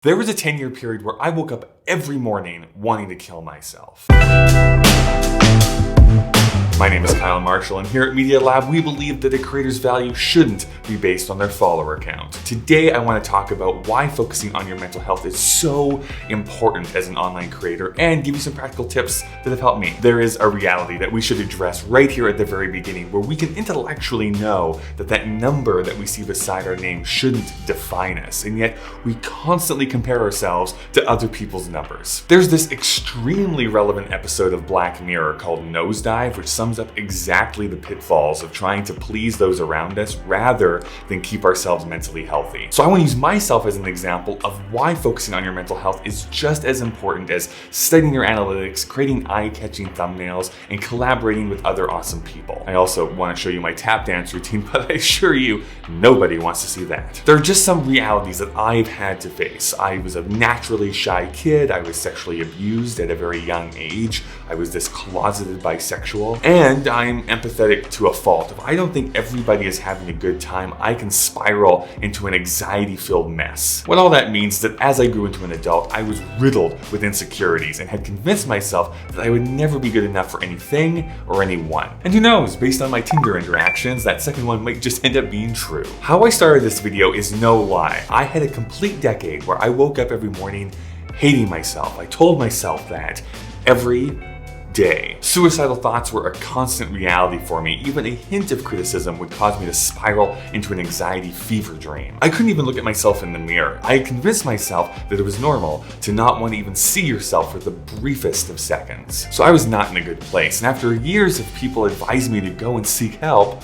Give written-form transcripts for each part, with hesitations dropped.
There was a 10-year period where I woke up every morning wanting to kill myself. My name is Kyle Marshall, and here at Media Lab, we believe that a creator's value shouldn't be based on their follower count. Today, I want to talk about why focusing on your mental health is so important as an online creator and give you some practical tips that have helped me. There is a reality that we should address right here at the very beginning, where we can intellectually know that that number that we see beside our name shouldn't define us, and yet we constantly compare ourselves to other people's numbers. There's this extremely relevant episode of Black Mirror called Nosedive, which sums up exactly the pitfalls of trying to please those around us rather than keep ourselves mentally healthy. So I want to use myself as an example of why focusing on your mental health is just as important as studying your analytics, creating eye-catching thumbnails, and collaborating with other awesome people. I also want to show you my tap dance routine, but I assure you, nobody wants to see that. There are just some realities that I've had to face. I was a naturally shy kid. I was sexually abused at a very young age. I was this closeted bisexual. And I'm empathetic to a fault. If I don't think everybody is having a good time, I can spiral into an anxiety-filled mess. What all that means is that as I grew into an adult, I was riddled with insecurities and had convinced myself that I would never be good enough for anything or anyone. And who knows, based on my Tinder interactions, that second one might just end up being true. How I started this video is no lie. I had a complete decade where I woke up every morning hating myself. I told myself that every day. Suicidal thoughts were a constant reality for me. Even a hint of criticism would cause me to spiral into an anxiety fever dream. I couldn't even look at myself in the mirror. I had convinced myself that it was normal to not want to even see yourself for the briefest of seconds. So I was not in a good place. And after years of people advising me to go and seek help,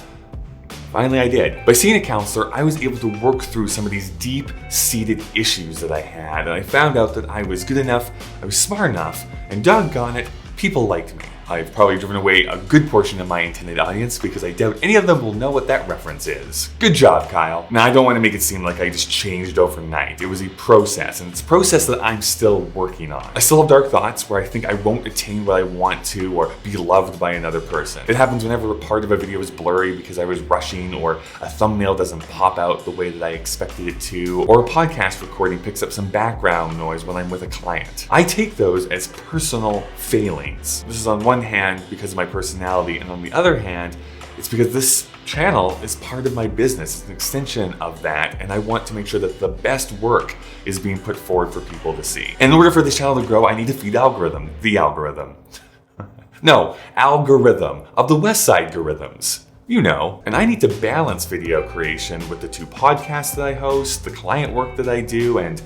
finally I did. By seeing a counselor, I was able to work through some of these deep-seated issues that I had, and I found out that I was good enough, I was smart enough, and doggone it, people liked me. I've probably driven away a good portion of my intended audience because I doubt any of them will know what that reference is. Good job, Kyle. Now, I don't want to make it seem like I just changed overnight. It was a process, and it's a process that I'm still working on. I still have dark thoughts where I think I won't attain what I want to or be loved by another person. It happens whenever a part of a video is blurry because I was rushing, or a thumbnail doesn't pop out the way that I expected it to, or a podcast recording picks up some background noise when I'm with a client. I take those as personal failings. This is on one hand because of my personality, and on the other hand, it's because this channel is part of my business. It's an extension of that, and I want to make sure that the best work is being put forward for people to see. In order for this channel to grow, I need to feed the algorithm of the West Side algorithms. You know, and I need to balance video creation with the 2 podcasts that I host, the client work that I do, and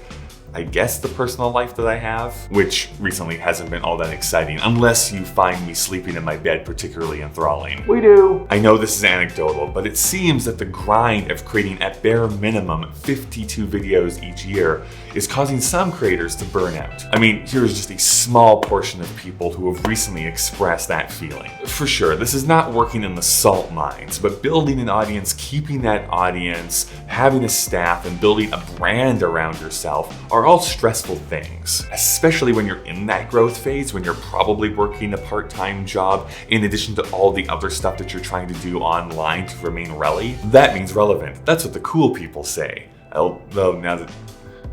I guess the personal life that I have, which recently hasn't been all that exciting, unless you find me sleeping in my bed particularly enthralling. We do. I know this is anecdotal, but it seems that the grind of creating at bare minimum 52 videos each year is causing some creators to burn out. I mean, here's just a small portion of people who have recently expressed that feeling. For sure, this is not working in the salt mines, but building an audience, keeping that audience, having a staff, and building a brand around yourself are all stressful things, especially when you're in that growth phase, when you're probably working a part-time job in addition to all the other stuff that you're trying to do online to remain relevant. That means relevant. That's what the cool people say. Although now that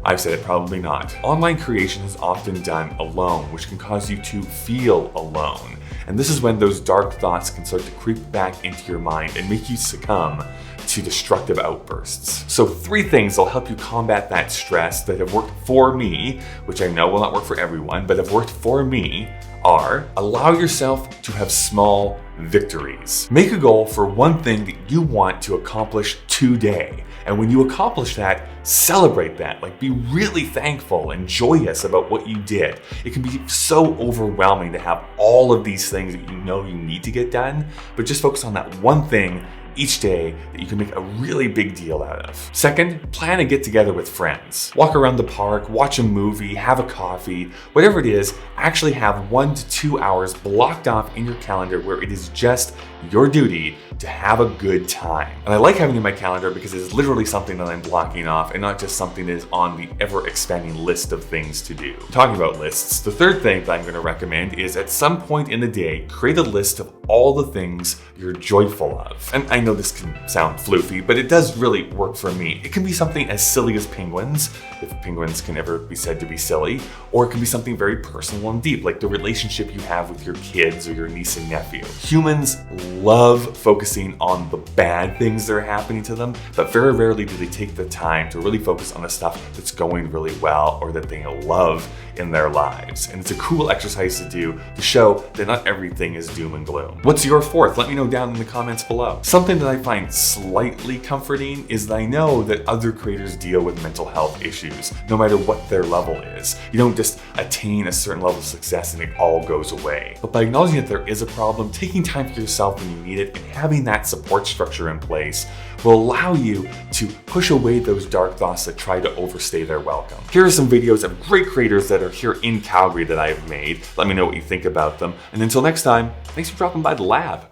I've said it, probably not. Online creation is often done alone, which can cause you to feel alone. And this is when those dark thoughts can start to creep back into your mind and make you succumb to destructive outbursts. So 3 things that'll help you combat that stress that have worked for me, which I know will not work for everyone, but have worked for me, are: allow yourself to have small victories. Make a goal for one thing that you want to accomplish today. And when you accomplish that, celebrate that. Like, be really thankful and joyous about what you did. It can be so overwhelming to have all of these things that you know you need to get done, but just focus on that one thing each day that you can make a really big deal out of. Second, plan a get together with friends. Walk around the park, watch a movie, have a coffee, whatever it is, actually have 1 to 2 hours blocked off in your calendar where it is just your duty to have a good time. And I like having it in my calendar because it is literally something that I'm blocking off and not just something that is on the ever-expanding list of things to do. Talking about lists, the third thing that I'm going to recommend is at some point in the day, create a list of all the things you're joyful of. And I know this can sound floofy, but it does really work for me. It can be something as silly as penguins, if penguins can ever be said to be silly, or it can be something very personal and deep, like the relationship you have with your kids or your niece and nephew. Humans love focusing on the bad things that are happening to them, but very rarely do they take the time to really focus on the stuff that's going really well or that they love in their lives. And it's a cool exercise to do to show that not everything is doom and gloom. What's your fourth? Let me know down in the comments below. Something that I find slightly comforting is that I know that other creators deal with mental health issues, no matter what their level is. You don't just attain a certain level of success and it all goes away. But by acknowledging that there is a problem, taking time for yourself when you need it, and having that support structure in place will allow you to push away those dark thoughts that try to overstay their welcome. Here are some videos of great creators that are here in Calgary that I have made. Let me know what you think about them. And until next time, thanks for dropping by the lab.